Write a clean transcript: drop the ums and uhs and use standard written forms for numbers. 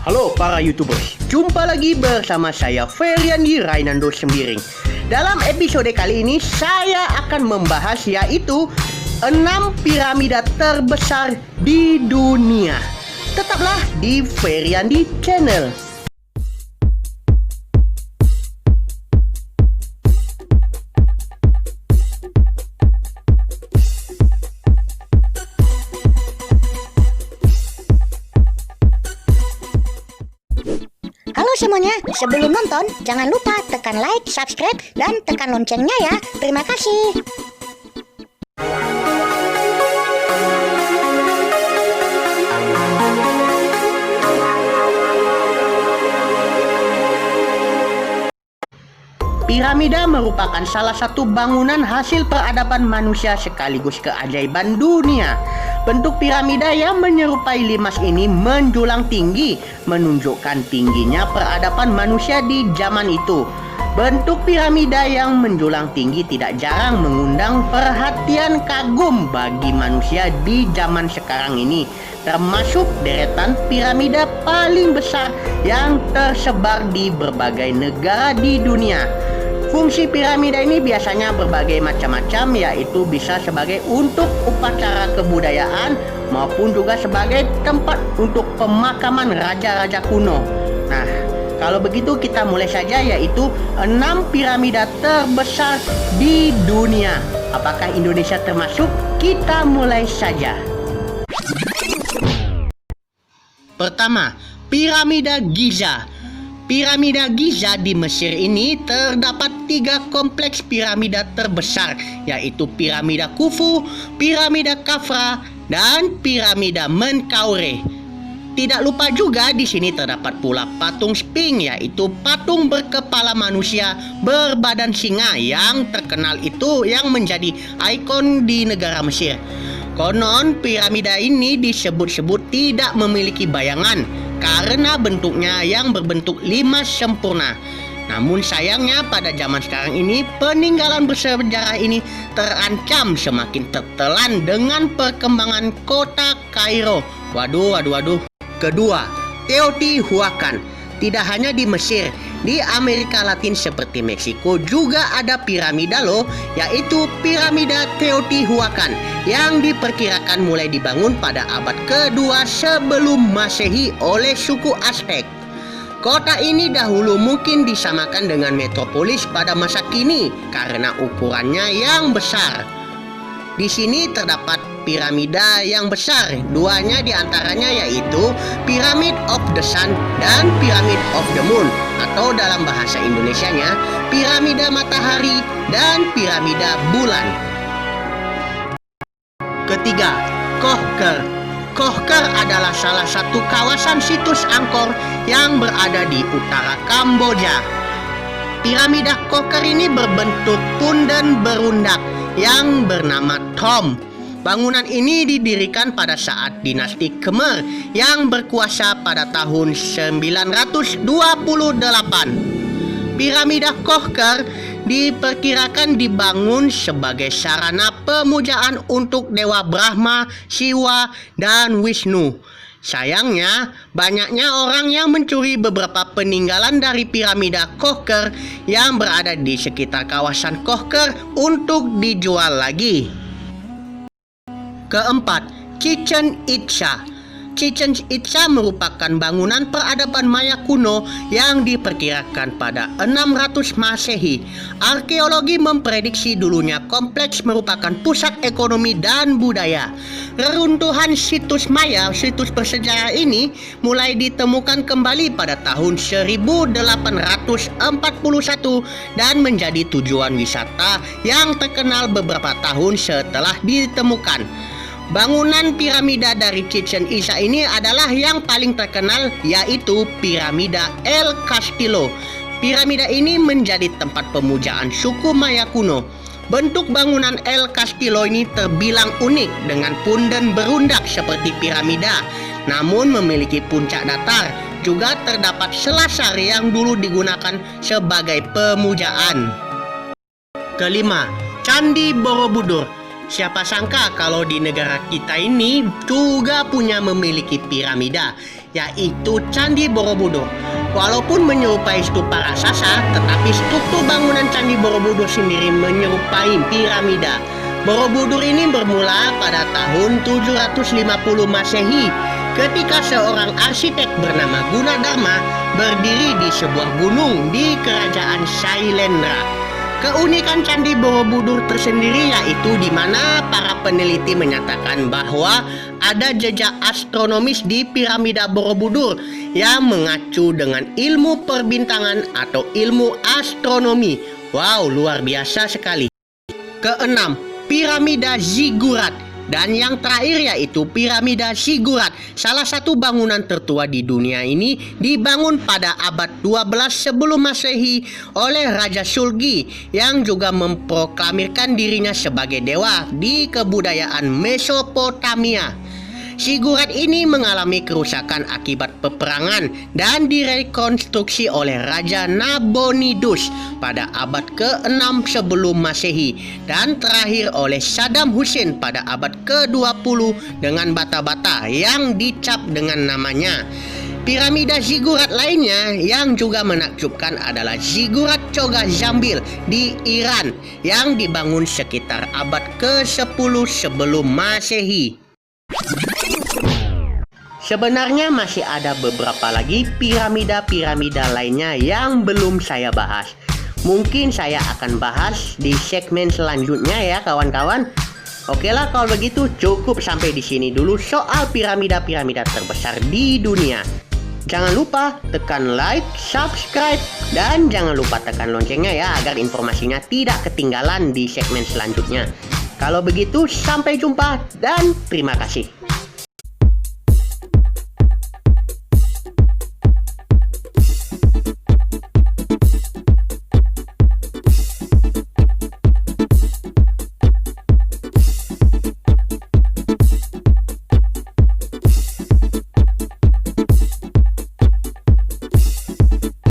Halo para YouTubers, jumpa lagi bersama saya Feriandi Rainando Sembiring. Dalam episode kali ini saya akan membahas yaitu 6 piramida terbesar di dunia. Tetaplah di Feriandi Channel. Halo semuanya, sebelum nonton jangan lupa tekan like, subscribe, dan tekan loncengnya ya. Terima kasih. Piramida merupakan salah satu bangunan hasil peradaban manusia sekaligus keajaiban dunia. Bentuk piramida yang menyerupai limas ini menjulang tinggi, menunjukkan tingginya peradaban manusia di zaman itu. Bentuk piramida yang menjulang tinggi tidak jarang mengundang perhatian kagum bagi manusia di zaman sekarang ini, termasuk deretan piramida paling besar yang tersebar di berbagai negara di dunia. Fungsi piramida ini biasanya berbagai macam-macam, yaitu bisa sebagai untuk upacara kebudayaan maupun juga sebagai tempat untuk pemakaman raja-raja kuno. Nah, kalau begitu kita mulai saja, yaitu 6 piramida terbesar di dunia. Apakah Indonesia termasuk? Kita mulai saja. Pertama, piramida Giza. Piramida Giza di Mesir ini terdapat 3 kompleks piramida terbesar, yaitu piramida Khufu, piramida Khafra, dan piramida Menkaure. Tidak lupa juga di sini terdapat pula patung Sphinx, yaitu patung berkepala manusia berbadan singa yang terkenal itu yang menjadi ikon di negara Mesir. Konon piramida ini disebut-sebut tidak memiliki bayangan karena bentuknya yang berbentuk limas sempurna. Namun sayangnya pada zaman sekarang ini peninggalan bersejarah ini terancam semakin tertelan dengan perkembangan kota Kairo. Waduh. Kedua, Teotihuacan. Tidak hanya di Mesir, di Amerika Latin seperti Meksiko juga ada piramida loh, yaitu piramida Teotihuacan yang diperkirakan mulai dibangun pada abad kedua sebelum Masehi oleh suku Aztec. Kota ini dahulu mungkin disamakan dengan metropolis pada masa kini karena ukurannya yang besar. Di sini terdapat piramida yang besar, duanya diantaranya yaitu Pyramid of the Sun dan Pyramid of the Moon, atau dalam bahasa Indonesianya piramida matahari dan piramida bulan. Ketiga, Khoeker. Khoeker adalah salah satu kawasan situs Angkor yang berada di utara Kamboja. Piramida Khoeker ini berbentuk punden berundak yang bernama Thom. Bangunan ini didirikan pada saat dinasti Khmer yang berkuasa pada tahun 928. Piramida Khoeker diperkirakan dibangun sebagai sarana pemujaan untuk Dewa Brahma, Siwa, dan Wisnu. Sayangnya, banyaknya orang yang mencuri beberapa peninggalan dari piramida Khoeker yang berada di sekitar kawasan Khoeker untuk dijual lagi. Keempat, Chichen Itza. Chichen Itza merupakan bangunan peradaban Maya kuno yang diperkirakan pada 600 Masehi. Arkeologi memprediksi dulunya kompleks merupakan pusat ekonomi dan budaya. Reruntuhan situs Maya, situs bersejarah ini mulai ditemukan kembali pada tahun 1841 dan menjadi tujuan wisata yang terkenal beberapa tahun setelah ditemukan. Bangunan piramida dari Chichen Itza ini adalah yang paling terkenal, yaitu piramida El Castillo. Piramida ini menjadi tempat pemujaan suku Maya kuno. Bentuk bangunan El Castillo ini terbilang unik dengan punden berundak seperti piramida, namun memiliki puncak datar. Juga terdapat selasar yang dulu digunakan sebagai pemujaan. Kelima, Candi Borobudur. Siapa sangka kalau di negara kita ini juga punya memiliki piramida, yaitu Candi Borobudur. Walaupun menyerupai stupa raksasa, tetapi struktur bangunan Candi Borobudur sendiri menyerupai piramida. Borobudur ini bermula pada tahun 750 Masehi ketika seorang arsitek bernama Gunadarma berdiri di sebuah gunung di kerajaan Sailendra. Keunikan Candi Borobudur tersendiri yaitu di mana para peneliti menyatakan bahwa ada jejak astronomis di piramida Borobudur yang mengacu dengan ilmu perbintangan atau ilmu astronomi. Wow, luar biasa sekali. Keenam, piramida Ziggurat. Dan yang terakhir yaitu piramida Ziggurat, salah satu bangunan tertua di dunia ini, dibangun pada abad 12 sebelum Masehi oleh Raja Sulgi yang juga memproklamirkan dirinya sebagai dewa di kebudayaan Mesopotamia. Ziggurat ini mengalami kerusakan akibat peperangan dan direkonstruksi oleh Raja Nabonidus pada abad ke-6 sebelum Masehi dan terakhir oleh Saddam Hussein pada abad ke-20 dengan bata-bata yang dicap dengan namanya. Piramida Ziggurat lainnya yang juga menakjubkan adalah Ziggurat Choga Jambil di Iran yang dibangun sekitar abad ke-10 sebelum Masehi. Sebenarnya masih ada beberapa lagi piramida-piramida lainnya yang belum saya bahas. Mungkin saya akan bahas di segmen selanjutnya ya kawan-kawan. Oke lah, kalau begitu cukup sampai di sini dulu soal piramida-piramida terbesar di dunia. Jangan lupa tekan like, subscribe, dan jangan lupa tekan loncengnya ya agar informasinya tidak ketinggalan di segmen selanjutnya. Kalau begitu sampai jumpa dan terima kasih.